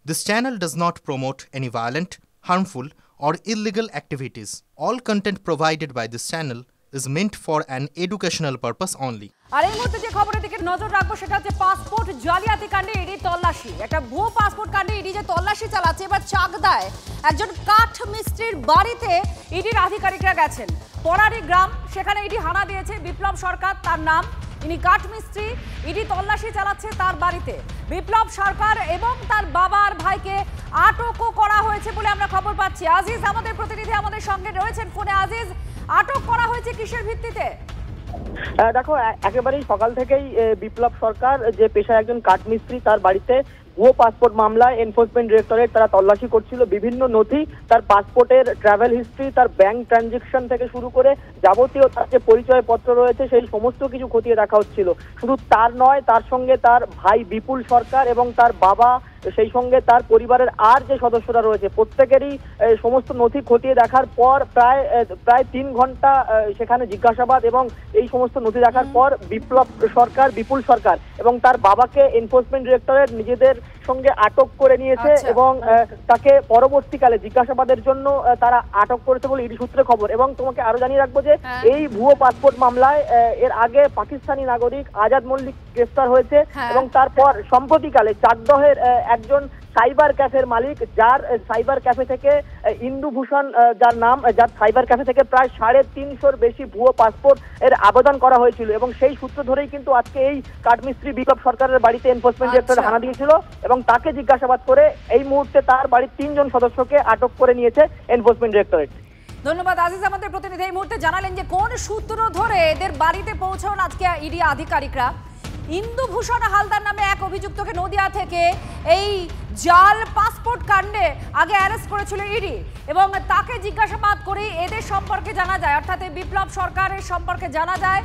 This channel does not promote any violent, harmful, or illegal activities. All content provided by this channel is meant for an educational purpose only. আর এই মুহূর্তে যে খবরের দিকে নজর রাখবো সেটা হচ্ছে পাসপোর্ট জালিয়াতি কাণ্ডে ইডি তল্লাশি। একটা ভুয়ো পাসপোর্ট কাণ্ডে ইডি যে তল্লাশি চালাচ্ছে, এবার চাকদায় একজন কাঠ মিস্ত্রির বাড়িতে ইডির আধিকারিকরা গেছেন। পরারি গ্রাম, সেখানে ইডি হানা দিয়েছে। বিপ্লব সরকার তার নাম, ইনি কাঠ মিস্ত্রি। ইডি তল্লাশি চালাচ্ছে তার বাড়িতে। বিপ্লব সরকার এবং তার বাবার ভাইকে আটকও করা হয়েছে বলে আমরা খবর পাচ্ছি। আজিজ আমাদের প্রতিনিধি আমাদের সঙ্গে রয়েছেন ফোনে। আজিজ, আটক করা হয়েছে কিসের ভিত্তিতে? দেখো, একেবারেই সকাল থেকেই বিপ্লব সরকার যে পেশায় একজন কাঠমিস্ত্রি, তার বাড়িতে ভুয়ো পাসপোর্ট মামলায় এনফোর্সমেন্ট ডিরেক্টরেট তারা তল্লাশি করছিল। বিভিন্ন নথি, তার পাসপোর্টের ট্রাভেল হিস্ট্রি, তার ব্যাংক ট্রানজেকশন থেকে শুরু করে যাবতীয় তার যে পরিচয়পত্র রয়েছে সেই সমস্ত কিছু খতিয়ে দেখা হচ্ছিল। শুধু তার নয়, তার সঙ্গে তার ভাই বিপুল সরকার এবং তার বাবা, সেই সঙ্গে তার পরিবারের আর যে সদস্যরা রয়েছে প্রত্যেকেরই সমস্ত নথি খতিয়ে দেখার পর প্রায় 3 ঘন্টা সেখানে জিজ্ঞাসাবাদ এবং এই সমস্ত নথি দেখার পর বিপুল সরকার এবং তার বাবাকে এনফোর্সমেন্ট ডিরেক্টরেট নিজেদের সঙ্গে আটক করে নিয়েছে এবং তাকে পরবর্তীকালে জিজ্ঞাসাবাদের জন্য তারা আটক করেছে বলে ইডি সূত্রে খবর। এবং তোমাকে আরো জানিয়ে রাখবো যে এই ভুয়ো পাসপোর্ট মামলায় এর আগে পাকিস্তানি নাগরিক আজাদ মল্লিক গ্রেফতার হয়েছে এবং তারপর সম্প্রতিকালে চাকদহের একজন সাইবার ক্যাফের মালিক, যার সাইবার ক্যাফে থেকে ইন্দুভূষণ যার সাইবার ক্যাফে থেকে প্রায় 350-র বেশি ভুয়ো পাসপোর্ট এর আবেদন করা হয়েছিল এবং সেই সূত্র ধরেই কিন্তু আজকে এই কাঠমিস্ত্রি বিপ্লব সরকারের বাড়িতে এনফোর্সমেন্ট ডিরেক্টরেট হানা দিয়েছিল এবং তাকে জিজ্ঞাসাবাদ করে এই মুহূর্তে তার বাড়ির 3 জন সদস্যকে আটক করে নিয়েছে এনফোর্সমেন্ট ডিরেক্টরেট। ধন্যবাদ আজিজ। আমাদের প্রতিনিধি এই মুহূর্তে জানালেন যে কোন সূত্র ধরে এদের বাড়িতে পৌঁছান আজকে ইডি আধিকারিকরা। ইন্দুভূষণ হালদার নামে এক অভিযুক্তকে নদিয়া থেকে এই জাল পাসপোর্ট কাণ্ডে আগে অ্যারেস্ট করেছিল ইডি এবং তাকে জিজ্ঞাসাবাদ করে এদের সম্পর্কে জানা যায়, অর্থাৎ এই বিপ্লব সরকারের সম্পর্কে জানা যায়।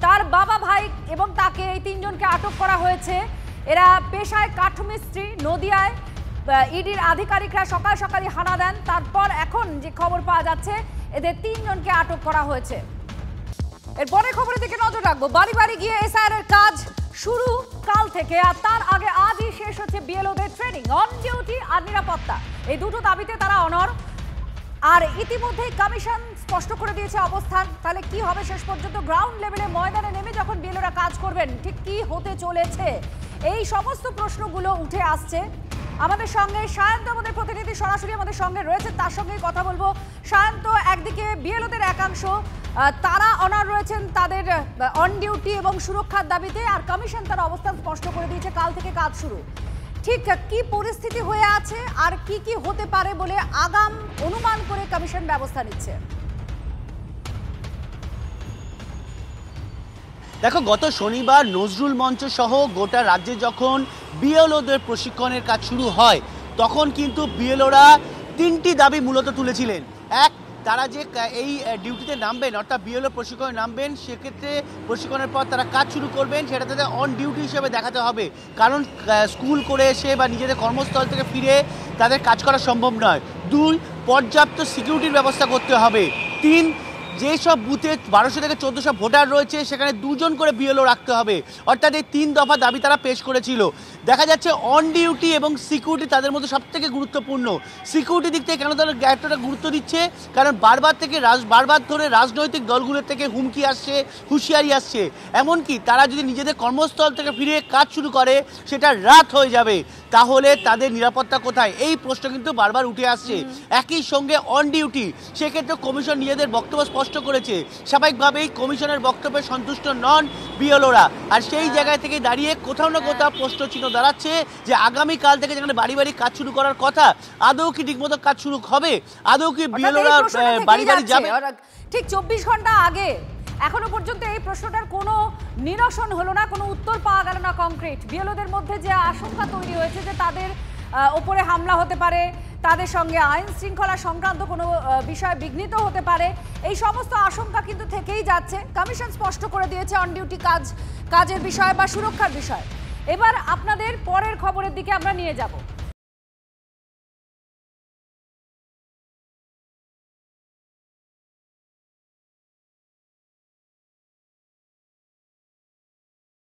তার বাবা, ভাই এবং তাকে এই 3 জনকে আটক করা হয়েছে। এরা পেশায় কাঠমিস্ত্রি। নদিয়ায় ইডির আধিকারিকরা সকাল সকালই হানা দেন। তারপর এখন যে খবর পাওয়া যাচ্ছে এদের 3 জনকে আটক করা হয়েছে। এরপরে খবরের দিকে নজর রাখবো। বাড়ি বাড়ি গিয়ে এসআইআর এর কাজ শুরু কাল থেকে, আর তার আগে আজই শেষ হচ্ছে বিএলওদের ট্রেনিং। অন ডিউটি আর নিরাপত্তা, এই দুটো দাবিতে তারা অনড়। আর ইতিমধ্যেই কমিশন স্পষ্ট করে দিয়েছে অবস্থান। তাহলে কি হবে শেষ পর্যন্ত গ্রাউন্ড লেভেলে ময়দানে নেমে যখন বিএলওরা কাজ করবেন ঠিক কি হতে চলেছে, এই সমস্ত প্রশ্নগুলো উঠে আসছে। আমাদের সঙ্গে সায়ন্ত, আমাদের প্রতিনিধি সরাসরি আমাদের সঙ্গে রয়েছে, তার সঙ্গেই কথা বলবো। সায়ন্ত, একদিকে বিএলওদের একাংশ তারা অনার রয়েছেন তাদের অন ডিউটি এবং সুরক্ষার দাবিতে, আর কমিশন তার অবস্থান স্পষ্ট করে দিয়েছে কাল থেকে কাজ শুরু। ঠিক কি পরিস্থিতি হয়ে আছে আর কি কি হতে পারে বলে আগাম অনুমান করে কমিশন ব্যবস্থা নিচ্ছে? দেখো, গত শনিবার নজরুল মঞ্চ সহ গোটা রাজ্যে যখন বিএলওদের প্রশিক্ষণের কাজ শুরু হয় তখন কিন্তু বিএলওরা 3টি দাবি মূলত তুলেছিলেন। এক, তারা যে এই ডিউটিতে নামবেন, অর্থাৎ বিএলও প্রশিক্ষণে নামবেন, সেক্ষেত্রে প্রশিক্ষণের পর তারা কাজ শুরু করবেন, সেটা তাদের অন ডিউটি হিসেবে দেখাতে হবে, কারণ স্কুল করে এসে বা নিজেদের কর্মস্থল থেকে ফিরে তাদের কাজ করা সম্ভব নয়। 2, পর্যাপ্ত সিকিউরিটির ব্যবস্থা করতে হবে। 3, যেসব বুথে 1200 থেকে 1400 ভোটার রয়েছে সেখানে 2 জন করে বিএলও রাখতে হবে। অর্থাৎ এই 3 দফা দাবি তারা পেশ করেছিল। দেখা যাচ্ছে অন ডিউটি এবং সিকিউরিটি তাদের মধ্যে সবথেকে গুরুত্বপূর্ণ। সিকিউরিটি দিক থেকে কেন তারা এতটা গুরুত্ব দিচ্ছে, কারণ বারবার ধরে রাজনৈতিক দলগুলোর থেকে হুমকি আসছে, হুঁশিয়ারি আসছে, এমনকি তারা যদি নিজেদের কর্মস্থল থেকে ফিরে কাজ শুরু করে সেটা রাত হয়ে যাবে, তাহলে তাদের নিরাপত্তা কোথায়, এই প্রশ্ন কিন্তু বারবার উঠে আসছে। একই সঙ্গে অন ডিউটি, সেক্ষেত্রে কমিশন নিজেদের বক্তব্য স্পষ্ট করেছে। স্বাভাবিকভাবেই কমিশনের বক্তব্যে সন্তুষ্ট নন বিএলওরা, আর সেই জায়গায় থেকে দাঁড়িয়ে কোথাও না কোথাও প্রশ্নচিহ্ন দাঁড়াচ্ছে যে আগামীকাল থেকে যেখানে বাড়ি বাড়ি কাজ শুরু করার কথা, আদৌ কি ঠিকমতো কাজ শুরু হবে, আদৌ কি বিএলওরা বাড়ি বাড়ি যাবে? ঠিক 24 ঘন্টা আগে এখনো পর্যন্ত এই প্রশ্নটার কোনো নিরসন হলো না, কোনো উত্তর পাওয়া গেল না কংক্রিট। বিএলওদের মধ্যে যে আশঙ্কা তৈরি হয়েছে যে তাদের উপরে হামলা হতে পারে, তাদের সঙ্গে আইন শৃঙ্খলা সংক্রান্ত কোনো বিষয় বিঘ্নিত হতে পারে, এই সমস্ত আশঙ্কা কিন্তু থেকেই যাচ্ছে। কমিশন স্পষ্ট করে দিয়েছে অন ডিউটি কাজের বিষয় বা সুরক্ষার বিষয়। এবার আপনাদের পরের খবরের দিকে আমরা নিয়ে যাব।